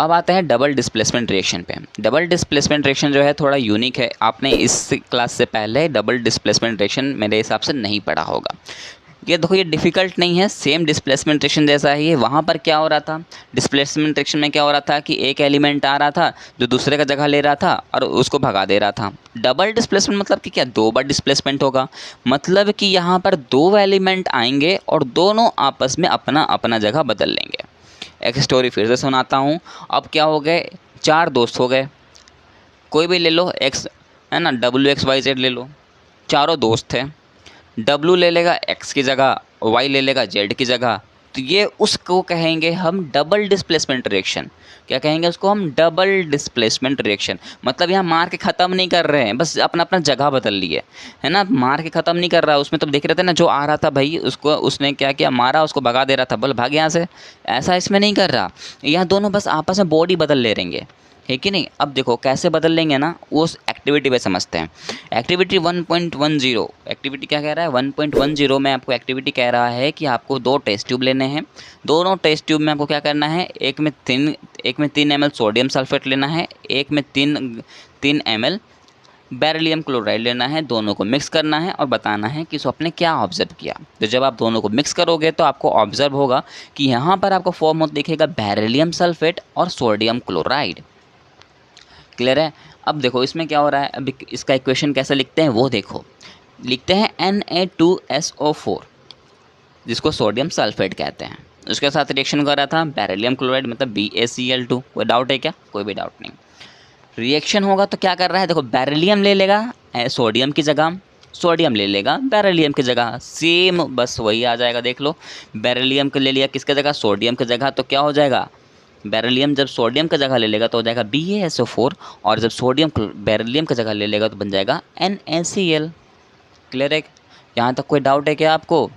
अब आते हैं डबल डिस्प्लेसमेंट रिएक्शन पे। डबल डिस्प्लेसमेंट रिएक्शन जो है थोड़ा यूनिक है, आपने इस क्लास से पहले डबल डिस्प्लेसमेंट रिएक्शन मेरे हिसाब से नहीं पढ़ा होगा। ये देखो, ये डिफ़िकल्ट नहीं है, सेम डिस्प्लेसमेंट रिएक्शन जैसा ही है। वहाँ पर क्या हो रहा था, डिस्प्लेसमेंट रिएक्शन में क्या हो रहा था कि एक एलिमेंट आ रहा था जो दूसरे का जगह ले रहा था और उसको भगा दे रहा था। डबल डिस्प्लेसमेंट मतलब कि क्या, दो बार डिस्प्लेसमेंट होगा, मतलब कि यहाँ पर दो एलिमेंट आएंगे और दोनों आपस में अपना अपना जगह बदल लेंगे। एक स्टोरी फिर से सुनाता हूँ। अब क्या हो गए, चार दोस्त हो गए, कोई भी ले लो, एक्स है ना, WXYZ ले लो, चारों दोस्त थे। W ले लेगा x की जगह, Y ले लेगा Z की जगह, तो ये उसको कहेंगे हम डबल डिस्प्लेसमेंट रिएक्शन। क्या कहेंगे उसको हम, डबल डिस्प्लेसमेंट रिएक्शन। मतलब यहाँ मार के ख़त्म नहीं कर रहे हैं, बस अपना अपना जगह बदल लिए, है ना, मार के ख़त्म नहीं कर रहा। उसमें तो देख रहे थे ना, जो आ रहा था भाई उसको उसने क्या किया, मारा, उसको भगा दे रहा था, बोल भाग यहाँ से, ऐसा इसमें नहीं कर रहा। यहाँ दोनों बस आपस में बॉडी बदल ले रहेंगे, है कि नहीं। अब देखो कैसे बदल लेंगे ना, उस एक्टिविटी पे समझते हैं। एक्टिविटी 1.10, एक्टिविटी क्या कह रहा है, 1.10 में आपको एक्टिविटी कह रहा है कि आपको दो टेस्ट ट्यूब लेने हैं। दोनों टेस्ट ट्यूब में आपको क्या करना है, एक में 3 ml सोडियम सल्फेट लेना है, एक में 3 ml बेरिलियम क्लोराइड लेना है। दोनों को मिक्स करना है और बताना है कि आपने क्या ऑब्जर्व किया। तो जब आप दोनों को मिक्स करोगे तो आपको ऑब्जर्व होगा कि यहाँ पर आपको फॉर्म होता दिखेगा बेरिलियम सल्फेट और सोडियम क्लोराइड। क्लियर है। अब देखो इसमें क्या हो रहा है, अब इसका इक्वेशन कैसे लिखते हैं वो देखो। लिखते हैं Na2SO4, जिसको सोडियम सल्फेट कहते हैं। उसके साथ रिएक्शन कर रहा था बेरिलियम क्लोराइड, मतलब BaCl2। कोई डाउट है क्या, कोई भी डाउट नहीं। रिएक्शन होगा तो क्या कर रहा है, देखो बेरिलियम ले लेगा सोडियम की जगह, सोडियम ले लेगा बेरिलियम की जगह, सेम बस वही आ जाएगा। देख लो, बेरिलियम को ले लिया किसके जगह, सोडियम की जगह, तो क्या हो जाएगा, बेरिलियम जब सोडियम की जगह ले लेगा तो हो जाएगा BaSO4, और जब सोडियम बेरिलियम की जगह ले लेगा तो बन जाएगा NaCl। क्लियर है। यहाँ तक कोई डाउट है क्या आपको?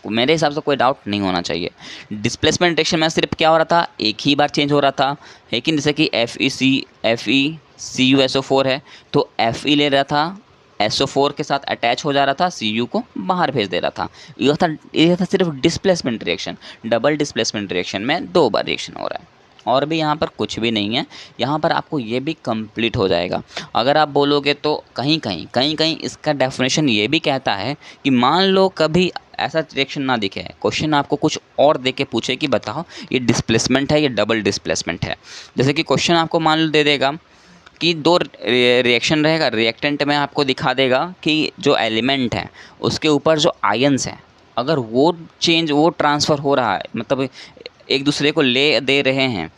मेरे हिसाब से कोई डाउट नहीं होना चाहिए। डिस्प्लेसमेंट रिएक्शन में सिर्फ क्या हो रहा था, एक ही बार चेंज हो रहा था, लेकिन जैसे कि FeCuSO4 है तो Fe ले रहा था, SO4 के साथ अटैच हो जा रहा था, Cu को बाहर भेज दे रहा था। यह था सिर्फ displacement reaction. Double displacement reaction में दो बार रिएक्शन हो रहा है, और भी यहाँ पर कुछ भी नहीं है। यहाँ पर आपको ये भी कंप्लीट हो जाएगा। अगर आप बोलोगे तो कहीं कहीं इसका डेफिनेशन ये भी कहता है कि मान लो कभी ऐसा रिएक्शन ना दिखे, क्वेश्चन आपको कुछ और दे के पूछे कि बताओ ये डिस्प्लेसमेंट है, ये डबल डिस्प्लेसमेंट है। जैसे कि क्वेश्चन आपको मान लो दे देगा कि दो रिएक्शन रहेगा, रिएक्टेंट में आपको दिखा देगा कि जो एलिमेंट है उसके ऊपर जो आयंस हैं, अगर वो ट्रांसफ़र हो रहा है, मतलब एक दूसरे को ले दे रहे हैं,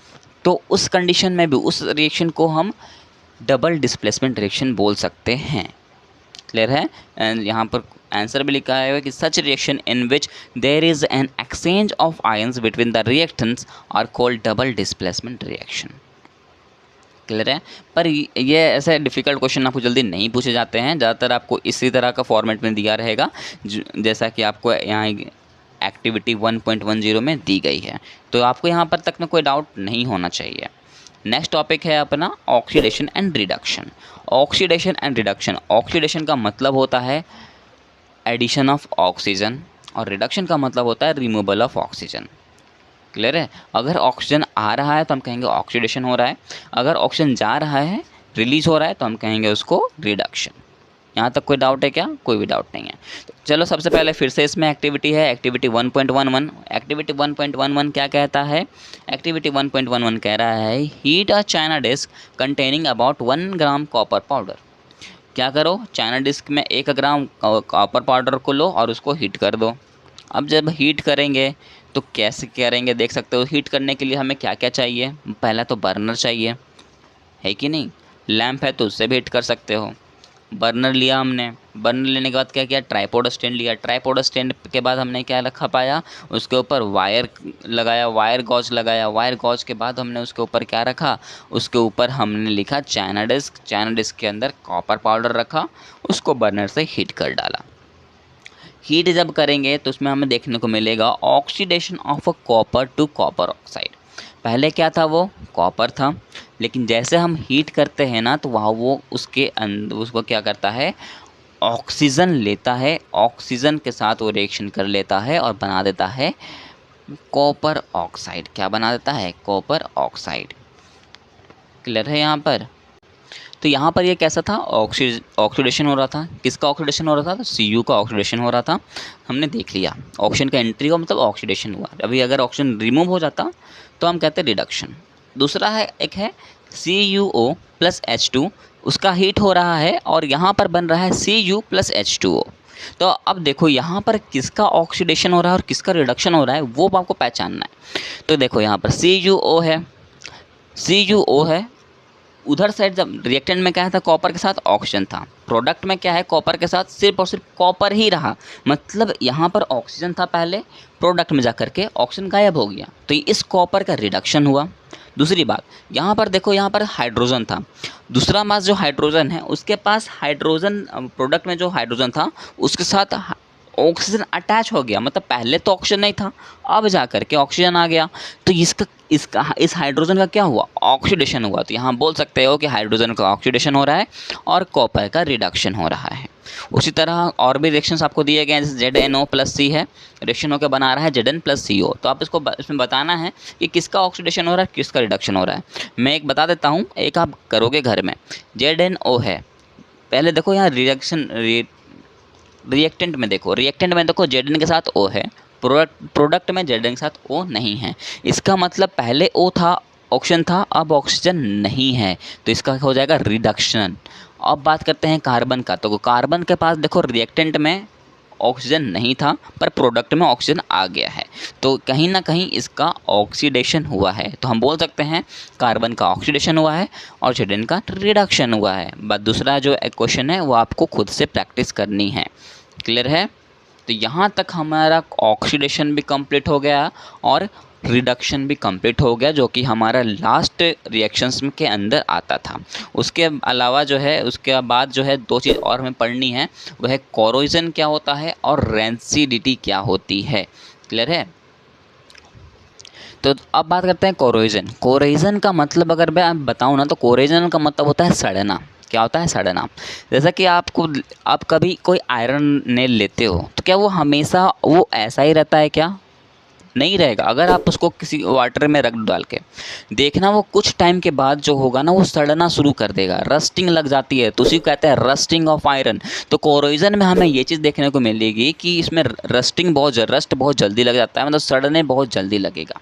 तो उस कंडीशन में भी उस रिएक्शन को हम डबल डिस्प्लेसमेंट रिएक्शन बोल सकते हैं। क्लियर है। एंड यहाँ पर आंसर भी लिखा है कि such reaction in which there is an exchange of ions between the reactants are called double displacement reaction. Clear है। पर ये ऐसे डिफ़िकल्ट क्वेश्चन आपको जल्दी नहीं पूछे जाते हैं, ज़्यादातर आपको इसी तरह का फॉर्मेट में दिया रहेगा जैसा कि आपको यहाँ एक्टिविटी 1.10 में दी गई है। तो आपको यहाँ पर तक में कोई डाउट नहीं होना चाहिए। नेक्स्ट टॉपिक है अपना oxidation and reduction. Oxidation and reduction, oxidation का मतलब होता है एडिशन ऑफ ऑक्सीजन और रिडक्शन का मतलब होता है रिमूवल ऑफ ऑक्सीजन। क्लियर है। अगर ऑक्सीजन आ रहा है तो हम कहेंगे ऑक्सीडेशन हो रहा है, अगर ऑक्सीजन जा रहा है, रिलीज हो रहा है, तो हम कहेंगे उसको रिडक्शन। यहाँ तक कोई डाउट है क्या? कोई भी डाउट नहीं है। तो चलो सबसे पहले फिर से इसमें एक्टिविटी है, एक्टिविटी 1.11। एक्टिविटी 1.11 क्या कहता है? एक्टिविटी 1.11 कह रहा है heat a china dish containing about 1 gram copper powder. क्या करो, चाइना डिस्क में 1 ग्राम कॉपर पाउडर को लो और उसको हीट कर दो। अब जब हीट करेंगे तो कैसे करेंगे, देख सकते हो। हीट करने के लिए हमें क्या क्या चाहिए, पहला तो बर्नर चाहिए, है कि नहीं। लैंप है तो उससे भी हीट कर सकते हो। बर्नर लिया हमने, बर्नर लेने के बाद क्या किया, ट्राइपॉड स्टैंड लिया। ट्राइपॉड स्टैंड के बाद हमने क्या रखा पाया, उसके ऊपर वायर लगाया, वायर गॉज लगाया। वायर गॉज के बाद हमने उसके ऊपर क्या रखा, उसके ऊपर हमने लिखा चाइना डिस्क। चाइना डिस्क के अंदर कॉपर पाउडर रखा, उसको बर्नर से हीट कर डाला। हीट जब करेंगे तो उसमें हमें देखने को मिलेगा oxidation of a copper two copper oxide. पहले क्या था, वो कॉपर था, लेकिन जैसे हम हीट करते हैं ना तो वहाँ वो उसके अंदर उसको क्या करता है, ऑक्सीजन लेता है। ऑक्सीजन के साथ वो रिएक्शन कर लेता है और बना देता है कॉपर ऑक्साइड क्या बना देता है, कॉपर ऑक्साइड। क्लियर है यहाँ पर। तो यहाँ पर ये कैसा था, ऑक्सीडेशन हो रहा था। किसका ऑक्सीडेशन हो रहा था, तो Cu का ऑक्सीडेशन हो रहा था। हमने देख लिया ऑक्सीजन का एंट्री का मतलब ऑक्सीडेशन हुआ। अभी अगर ऑक्सीजन रिमूव हो जाता तो हम कहते हैं रिडक्शन। दूसरा है, एक है CuO प्लस H2, उसका हीट हो रहा है और यहाँ पर बन रहा है Cu प्लस H2O। तो अब देखो यहाँ पर किसका ऑक्सीडेशन हो रहा है और किसका रिडक्शन हो रहा है वो आपको पहचानना है। तो देखो यहाँ पर CuO है, CuO है, उधर साइड जब रिएक्टेंट में क्या था, कॉपर के साथ ऑक्सीजन था, प्रोडक्ट में क्या है, कॉपर के साथ सिर्फ और सिर्फ कॉपर ही रहा। मतलब यहाँ पर ऑक्सीजन था पहले, प्रोडक्ट में जाकर के ऑक्सीजन गायब हो गया, तो इस कॉपर का रिडक्शन हुआ। दूसरी बात यहाँ पर देखो, यहाँ पर हाइड्रोजन था, दूसरा मास जो हाइड्रोजन है उसके पास हाइड्रोजन, प्रोडक्ट में जो हाइड्रोजन था उसके साथ ऑक्सीजन अटैच हो गया। मतलब पहले तो ऑक्सीजन नहीं था, अब जा कर के ऑक्सीजन आ गया, तो इस हाइड्रोजन का क्या हुआ, ऑक्सीडेशन हुआ। तो यहाँ बोल सकते हो कि हाइड्रोजन का ऑक्सीडेशन हो रहा है और कॉपर का रिडक्शन हो रहा है। उसी तरह और भी रिएक्शंस आपको दिए गए हैं, जैसे ZNO प्लस C है, रिएक्शन होकर बना रहा है Zn प्लस CO। तो आप इसमें बताना है कि किसका ऑक्सीडेशन हो रहा है, किसका रिडक्शन हो रहा है। मैं एक बता देता हूँ, एक आप करोगे घर में। ZNO है, पहले देखो यहाँ रिएक्टेंट में देखो, Zn के साथ O है, प्रोडक्ट में Zn के साथ O नहीं है। इसका मतलब पहले O था, ऑक्सीजन था, अब ऑक्सीजन नहीं है, तो इसका हो जाएगा रिडक्शन। अब बात करते हैं कार्बन का। तो कार्बन के पास देखो रिएक्टेंट में ऑक्सीजन नहीं था पर प्रोडक्ट में ऑक्सीजन आ गया है, तो कहीं ना कहीं इसका ऑक्सीडेशन हुआ है। तो हम बोल सकते हैं कार्बन का ऑक्सीडेशन हुआ है और Zn का रिडक्शन हुआ है। बस दूसरा जो क्वेश्चन है वो आपको खुद से प्रैक्टिस करनी है। क्लियर है। तो यहाँ तक हमारा ऑक्सीडेशन भी कंप्लीट हो गया और रिडक्शन भी कंप्लीट हो गया, जो कि हमारा लास्ट रिएक्शंस के अंदर आता था। उसके अलावा जो है, उसके बाद जो है दो चीज़ और हमें पढ़नी है, वह है कोरोजन क्या होता है और रेंसिडिटी क्या होती है। क्लियर है। तो अब बात करते हैं कोरोजन। कोरोजन का मतलब अगर मैं बताऊँ ना, तो कोरोजन का मतलब होता है सड़ना। क्या होता है, सड़ना। जैसा कि आप कभी कोई आयरन नेल लेते हो तो क्या वो हमेशा वो ऐसा ही रहता है, क्या नहीं रहेगा। अगर आप उसको किसी वाटर में रख डाल के देखना, वो कुछ टाइम के बाद जो होगा ना, वो सड़ना शुरू कर देगा, रस्टिंग लग जाती है, तो उसी को कहते हैं रस्टिंग ऑफ आयरन। तो कोरोजन में हमें ये चीज़ देखने को मिलेगी कि इसमें रस्ट बहुत जल्दी लग जाता है, मतलब सड़ने बहुत जल्दी लगेगा।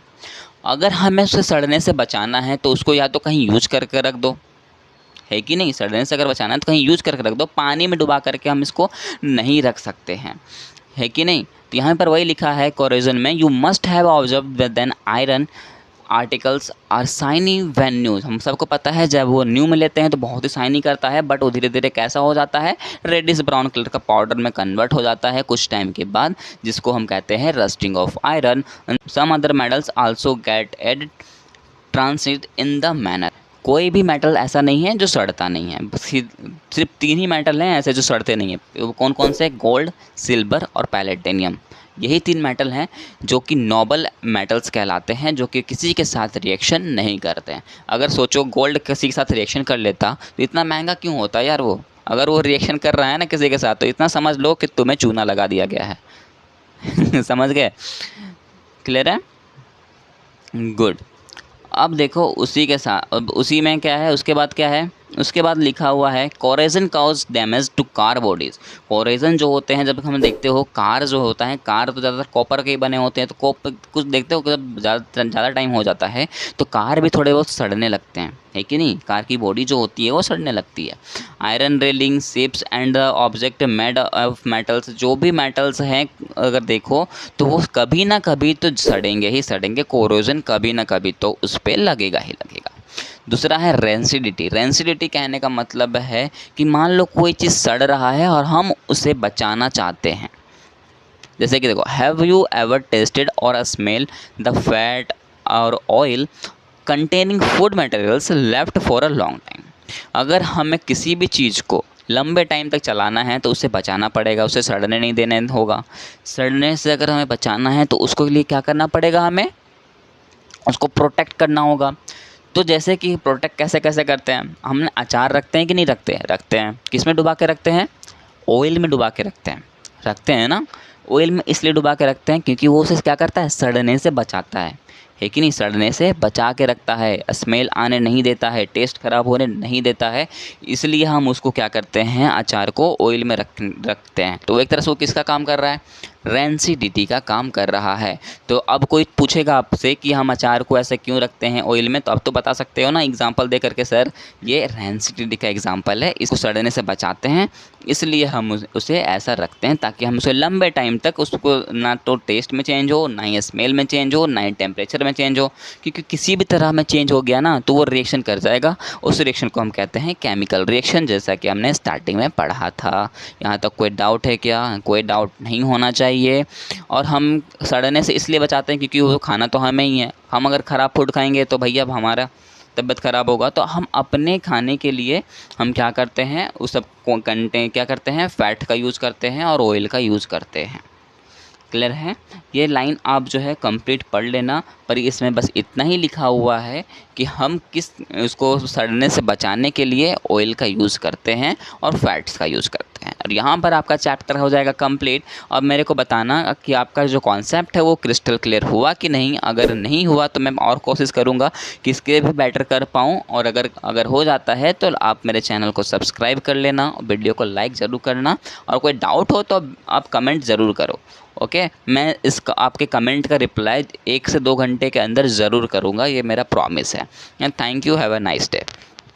अगर हमें उसे सड़ने से बचाना है तो उसको या तो कहीं यूज करके रख दो, है कि नहीं। सड़ने से अगर बचाना है तो कहीं यूज करके रख दो, पानी में डुबा करके हम इसको नहीं रख सकते हैं, है कि नहीं। तो यहाँ पर वही लिखा है कोरोजन में, you must have observe then iron articles are shiny when new. हम सबको पता है जब वो न्यू में लेते हैं तो बहुत ही साइनी करता है, बट वो धीरे धीरे कैसा हो जाता है, रेडिश ब्राउन कलर का पाउडर में कन्वर्ट हो जाता है कुछ टाइम के बाद, जिसको हम कहते हैं rusting of iron. Some other metals also get एड ट्रांसिट इन द मैनर। कोई भी मेटल ऐसा नहीं है जो सड़ता नहीं है, सिर्फ 3 ही मेटल हैं ऐसे जो सड़ते नहीं हैं। वो कौन कौन से, गोल्ड, सिल्वर और पैलेडियम। यही 3 मेटल हैं जो कि नोबल मेटल्स कहलाते हैं, जो कि किसी के साथ रिएक्शन नहीं करते हैं। अगर सोचो गोल्ड किसी के साथ रिएक्शन कर लेता तो इतना महंगा क्यों होता यार वो। अगर वो रिएक्शन कर रहा है ना किसी के साथ, तो इतना समझ लो कि तुम्हें चूना लगा दिया गया है समझ गए। क्लियर है, गुड। अब देखो उसी के साथ, अब उसी में क्या है, उसके बाद क्या है, उसके बाद लिखा हुआ है corrosion cause damage to car bodies. Corrosion जो होते हैं, जब हम देखते हो कार जो होता है, कार तो ज़्यादातर कॉपर के ही बने होते हैं, तो कुछ देखते हो जब ज़्यादा टाइम हो जाता है तो कार भी थोड़े बहुत सड़ने लगते हैं, है कि नहीं। कार की बॉडी जो होती है वो सड़ने लगती है। Iron railing, ships and object made of metals, जो भी मेटल्स हैं अगर देखो तो वो कभी ना कभी तो सड़ेंगे ही सड़ेंगे, कोरोजन कभी ना कभी तो उस पर लगेगा ही लगेगा। दूसरा है रेंसिडिटी। रेंसिडिटी कहने का मतलब है कि मान लो कोई चीज़ सड़ रहा है और हम उसे बचाना चाहते हैं। जैसे कि देखो, हैव यू एवर टेस्टेड और स्मेल द फैट और oil containing food materials left for a long time. अगर हमें किसी भी चीज़ को लंबे टाइम तक चलाना है तो उसे बचाना पड़ेगा, उसे सड़ने नहीं देने होगा। सड़ने से अगर हमें बचाना है तो उसको लिए क्या करना पड़ेगा, हमें उसको प्रोटेक्ट करना होगा। तो जैसे कि प्रोटेक्ट कैसे कैसे करते हैं, हमने अचार रखते हैं कि नहीं रखते हैं, रखते हैं। किस में डुबा के रखते हैं, ऑयल में डुबा के रखते हैं ना। ऑयल में इसलिए डुबा के रखते हैं क्योंकि वो उसे क्या करता है, सड़ने से बचाता है कि नहीं, सड़ने से बचा के रखता है, स्मेल आने नहीं देता है, टेस्ट ख़राब होने नहीं देता है। इसलिए हम उसको क्या करते हैं, अचार को ऑयल में रखते हैं। तो एक तरह से वो किसका काम कर रहा है, रेंसिडिटी का काम कर रहा है। तो अब कोई पूछेगा आपसे कि हम अचार को ऐसे क्यों रखते हैं ऑयल में, तो अब तो बता सकते हो ना एग्जांपल दे करके, सर ये रेंसिडिटी का एग्जांपल है, इसको सड़ने से बचाते हैं इसलिए हम उसे ऐसा रखते हैं ताकि हम उसे लंबे टाइम तक उसको ना तो टेस्ट में चेंज हो, ना ही स्मेल में चेंज हो, ना ही टेम्परेचर में चेंज हो। क्योंकि किसी भी तरह में चेंज हो गया ना तो वो रिएक्शन कर जाएगा। उस रिएक्शन को हम कहते हैं केमिकल रिएक्शन, जैसा कि हमने स्टार्टिंग में पढ़ा था। यहाँ तक कोई डाउट है क्या? कोई डाउट नहीं होना चाहिए। और हम सड़ने से इसलिए बचाते हैं क्योंकि वो खाना तो हमें ही है। हम अगर ख़राब फूड खाएंगे तो भैया अब हमारा तबीयत ख़राब होगा। तो हम अपने खाने के लिए हम क्या करते हैं, उस सब क्या करते हैं, फ़ैट का यूज़ करते हैं और ऑयल का यूज़ करते हैं। क्लियर है? ये लाइन आप जो है कंप्लीट पढ़ लेना, पर इसमें बस इतना ही लिखा हुआ है कि हम किस उसको सड़ने से बचाने के लिए ऑयल का यूज़ करते हैं और फैट्स का यूज़ करते हैं। और यहाँ पर आपका चैप्टर हो जाएगा कंप्लीट। और मेरे को बताना कि आपका जो कॉन्सेप्ट है वो क्रिस्टल क्लियर हुआ कि नहीं। अगर नहीं हुआ तो मैं और कोशिश करूँगा कि इसके भी बेटर कर पाऊँ। और अगर हो जाता है तो आप मेरे चैनल को सब्सक्राइब कर लेना, वीडियो को लाइक ज़रूर करना, और कोई डाउट हो तो आप कमेंट ज़रूर करो। ओके, मैं इसका आपके कमेंट का रिप्लाई 1 से 2 घंटे के अंदर ज़रूर करूँगा, ये मेरा प्रॉमिस है। And thank you, have a nice day.